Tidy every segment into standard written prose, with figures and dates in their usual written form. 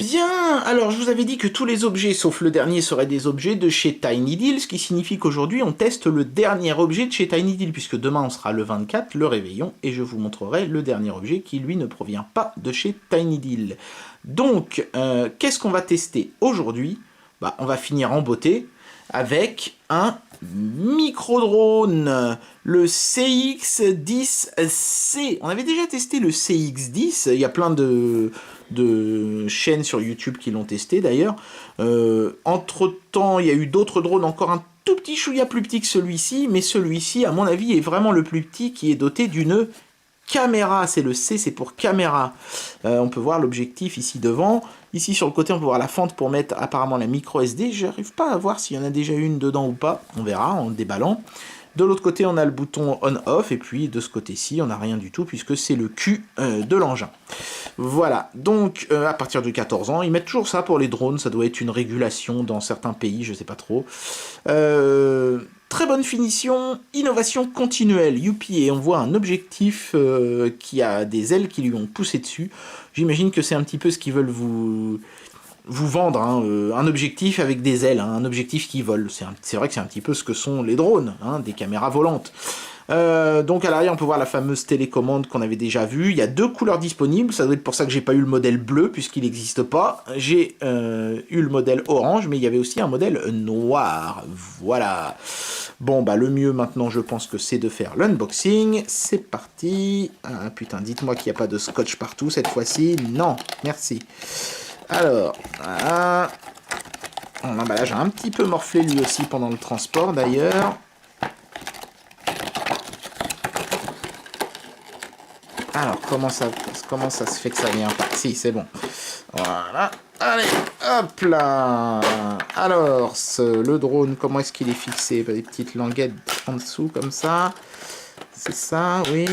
Bien, alors je vous avais dit que tous les objets, sauf le dernier, seraient des objets de chez TinyDeal, ce qui signifie qu'aujourd'hui on teste le dernier objet de chez TinyDeal, puisque demain on sera le 24, le réveillon, et je vous montrerai le dernier objet qui lui ne provient pas de chez TinyDeal. Donc, qu'est-ce qu'on va tester aujourd'hui? On va finir en beauté avec un micro-drone, le CX-10C. On avait déjà testé le CX-10, il y a plein de chaînes sur YouTube qui l'ont testé d'ailleurs. Entre-temps, il y a eu d'autres drones encore un tout petit chouïa plus petit que celui-ci, mais celui-ci, à mon avis, est vraiment le plus petit, qui est doté d'une caméra. C'est le C, c'est pour caméra. On peut voir l'objectif ici devant. Ici sur le côté, on peut voir la fente pour mettre apparemment la micro SD. J'arrive pas à voir s'il y en a déjà une dedans ou pas. On verra en déballant. De l'autre côté, on a le bouton on-off, et puis de ce côté-ci, on n'a rien du tout, puisque c'est le cul de l'engin. Voilà, donc à partir de 14 ans, ils mettent toujours ça pour les drones, ça doit être une régulation dans certains pays, je sais pas trop. Très bonne finition, innovation continuelle, youpi, et on voit un objectif qui a des ailes qui lui ont poussé dessus. J'imagine que c'est un petit peu ce qu'ils veulent vous vendre, hein, un objectif avec des ailes, hein, un objectif qui vole. C'est vrai que c'est un petit peu ce que sont les drones, hein, des caméras volantes. Donc à l'arrière on peut voir la fameuse télécommande qu'on avait déjà vue. Il y a deux couleurs disponibles, ça doit être pour ça que j'ai pas eu le modèle bleu puisqu'il n'existe pas. J'ai eu le modèle orange, mais il y avait aussi un modèle noir. Voilà. Bon le mieux maintenant je pense que c'est de faire l'unboxing. C'est parti. Ah putain, dites-moi qu'il n'y a pas de scotch partout cette fois-ci. Non, merci. Alors, voilà. L'emballage a un petit peu morflé lui aussi pendant le transport d'ailleurs. Alors, comment ça se fait que ça vient pas? Si, c'est bon. Voilà. Allez, hop là. Alors, le drone, comment est-ce qu'il est fixé? Des petites languettes en dessous, comme ça. C'est ça, oui.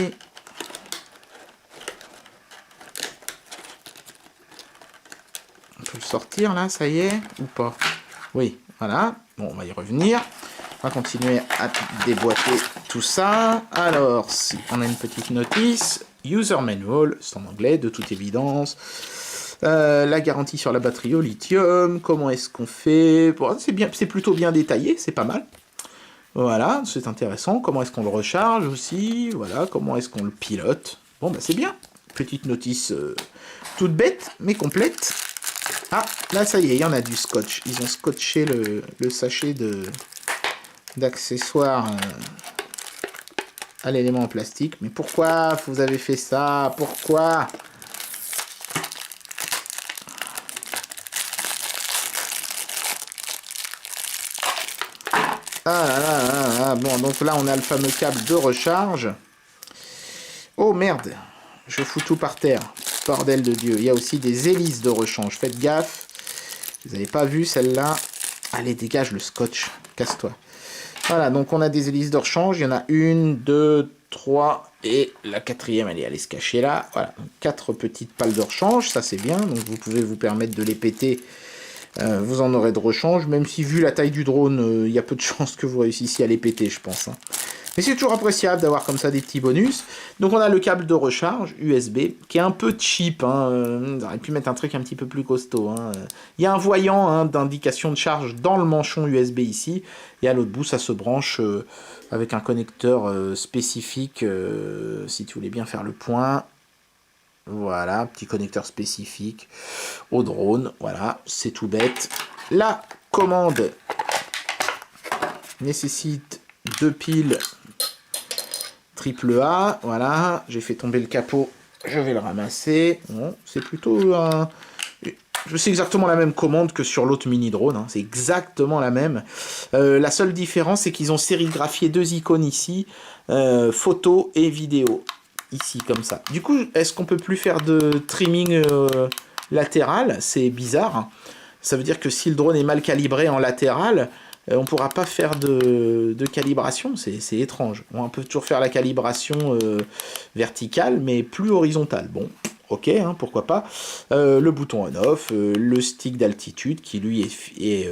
On peut le sortir, là, ça y est? Ou pas? Oui, voilà. Bon, on va y revenir. On va continuer à déboîter tout ça. Alors, si on a une petite notice... User Manual, c'est en anglais, de toute évidence. La garantie sur la batterie au lithium, comment est-ce qu'on fait? Bon, c'est plutôt bien détaillé, c'est pas mal. Voilà, c'est intéressant. Comment est-ce qu'on le recharge aussi? Voilà, comment est-ce qu'on le pilote? Bon, c'est bien. Petite notice toute bête, mais complète. Ah, là, ça y est, il y en a du scotch. Ils ont scotché le sachet d'accessoires... à l'élément en plastique. Mais pourquoi vous avez fait ça? Pourquoi? Bon, donc là, on a le fameux câble de recharge. Oh, merde. Je fous tout par terre. Bordel de Dieu. Il y a aussi des hélices de rechange. Faites gaffe. Vous n'avez pas vu celle-là? Allez, dégage le scotch. Casse-toi. Voilà, donc on a des hélices de rechange, il y en a 1, 2, 3, et la quatrième, elle est allée se cacher là. Voilà, donc 4 petites pales de rechange, ça c'est bien, donc vous pouvez vous permettre de les péter, vous en aurez de rechange, même si vu la taille du drone, il y a peu de chances que vous réussissiez à les péter, je pense. Hein. Mais c'est toujours appréciable d'avoir comme ça des petits bonus. Donc on a le câble de recharge USB, qui est un peu cheap. Hein. On aurait pu mettre un truc un petit peu plus costaud. Hein. Il y a un voyant d'indication de charge dans le manchon USB ici. Et à l'autre bout, ça se branche avec un connecteur spécifique, si tu voulais bien faire le point. Voilà, petit connecteur spécifique au drone. Voilà, c'est tout bête. La commande nécessite 2 piles AAA, voilà, j'ai fait tomber le capot, je vais le ramasser. Bon, c'est plutôt c'est exactement la même commande que sur l'autre mini drone, hein. C'est exactement la même. La seule différence, c'est qu'ils ont sérigraphié 2 icônes ici, photo et vidéo, ici comme ça. Du coup, est-ce qu'on peut plus faire de trimming latéral? C'est bizarre, hein. Ça veut dire que si le drone est mal calibré en latéral, on ne pourra pas faire de calibration, c'est étrange. On peut toujours faire la calibration verticale, mais plus horizontale. Bon, ok, hein, pourquoi pas. Le bouton on-off, le stick d'altitude qui lui est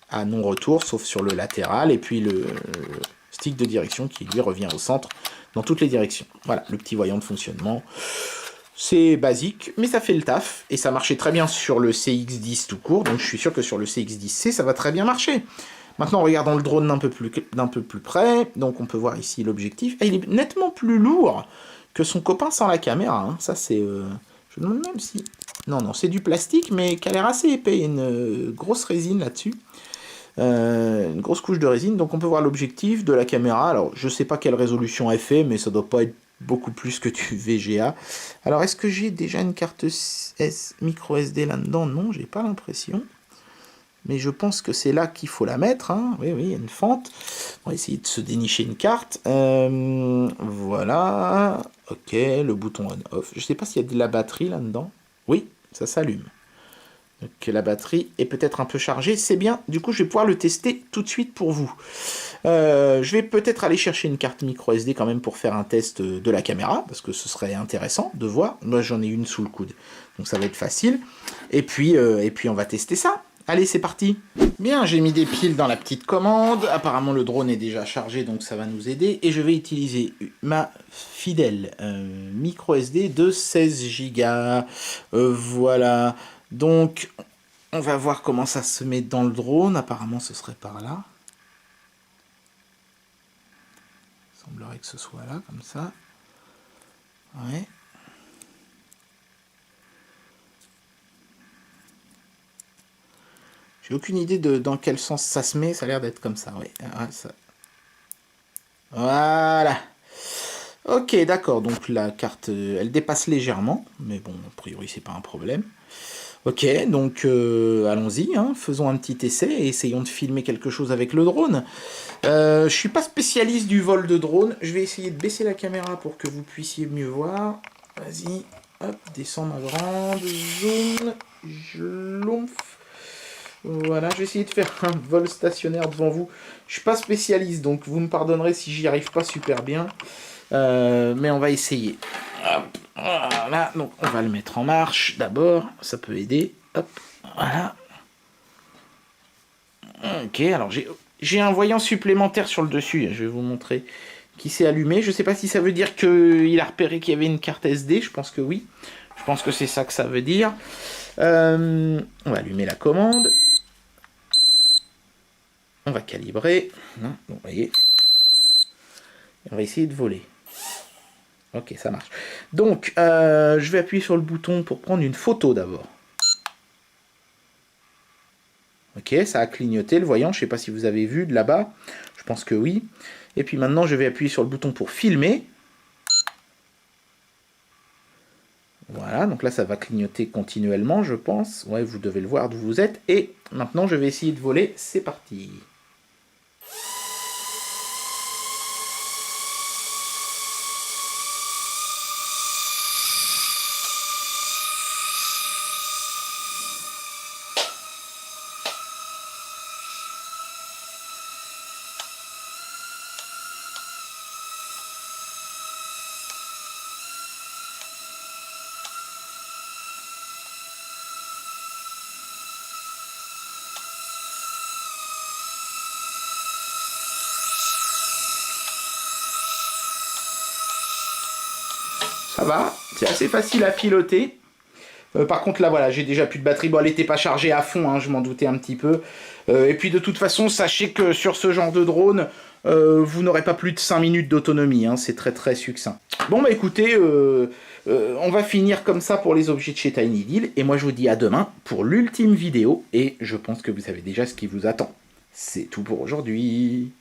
à non-retour, sauf sur le latéral, et puis le stick de direction qui lui revient au centre dans toutes les directions. Voilà, le petit voyant de fonctionnement. C'est basique, mais ça fait le taf, et ça marchait très bien sur le CX-10 tout court, donc je suis sûr que sur le CX-10C, ça va très bien marcher. Maintenant, regardons le drone d'un peu plus près, donc on peut voir ici l'objectif. Et il est nettement plus lourd que son copain sans la caméra, hein. Ça c'est... Je me demande même si... Non, non, c'est du plastique, mais qui a l'air assez épais, il y a une grosse résine là-dessus. Une grosse couche de résine, donc on peut voir l'objectif de la caméra. Alors, je sais pas quelle résolution elle fait, mais ça doit pas être beaucoup plus que du VGA. Alors, est-ce que j'ai déjà une carte micro SD là-dedans? Non, j'ai pas l'impression. Mais je pense que c'est là qu'il faut la mettre, hein. Oui, oui, il y a une fente. On va essayer de se dénicher une carte. Voilà. Ok, le bouton on-off. Je sais pas s'il y a de la batterie là-dedans. Oui, ça s'allume. Donc la batterie est peut-être un peu chargée, c'est bien. Du coup, je vais pouvoir le tester tout de suite pour vous. Je vais peut-être aller chercher une carte micro SD quand même pour faire un test de la caméra, parce que ce serait intéressant de voir. Moi, j'en ai une sous le coude, donc ça va être facile. Et puis on va tester ça. Allez, c'est parti. Bien, j'ai mis des piles dans la petite commande. Apparemment, le drone est déjà chargé, donc ça va nous aider. Et je vais utiliser ma fidèle micro SD de 16 Go. Voilà. Donc, on va voir comment ça se met dans le drone. Apparemment, ce serait par là. Il semblerait que ce soit là, comme ça. Ouais. J'ai aucune idée de dans quel sens ça se met. Ça a l'air d'être comme ça, oui. Ah, ça... Voilà. Ok, d'accord. Donc, la carte, elle dépasse légèrement. Mais bon, a priori, c'est pas un problème. Ok, donc allons-y, hein, faisons un petit essai et essayons de filmer quelque chose avec le drone. Je suis pas spécialiste du vol de drone, je vais essayer de baisser la caméra pour que vous puissiez mieux voir. Vas-y, hop, descends ma grande zone, je voilà, je vais essayer de faire un vol stationnaire devant vous. Je suis pas spécialiste, donc vous me pardonnerez si j'y arrive pas super bien. Mais on va essayer. Hop, voilà, donc on va le mettre en marche d'abord, ça peut aider. Hop, voilà. Ok, alors j'ai un voyant supplémentaire sur le dessus, je vais vous montrer, qui s'est allumé. Je sais pas si ça veut dire qu'il a repéré qu'il y avait une carte SD, je pense que oui. Je pense que c'est ça que ça veut dire. On va allumer la commande. On va calibrer. Donc, vous voyez. On va essayer de voler. Ok, ça marche. Donc, je vais appuyer sur le bouton pour prendre une photo d'abord. Ok, ça a clignoté le voyant. Je ne sais pas si vous avez vu de là-bas. Je pense que oui. Et puis maintenant, je vais appuyer sur le bouton pour filmer. Voilà, donc là, ça va clignoter continuellement, je pense. Ouais, vous devez le voir d'où vous êtes. Et maintenant, je vais essayer de voler. C'est parti. Ça va, c'est assez facile à piloter. Par contre là voilà, j'ai déjà plus de batterie. Bon, elle n'était pas chargée à fond, hein, je m'en doutais un petit peu. Et puis de toute façon, sachez que sur ce genre de drone, vous n'aurez pas plus de 5 minutes d'autonomie, hein, c'est très très succinct. Bon bah écoutez, on va finir comme ça pour les objets de chez Tiny Deal. Et moi je vous dis à demain pour l'ultime vidéo. Et je pense que vous savez déjà ce qui vous attend. C'est tout pour aujourd'hui.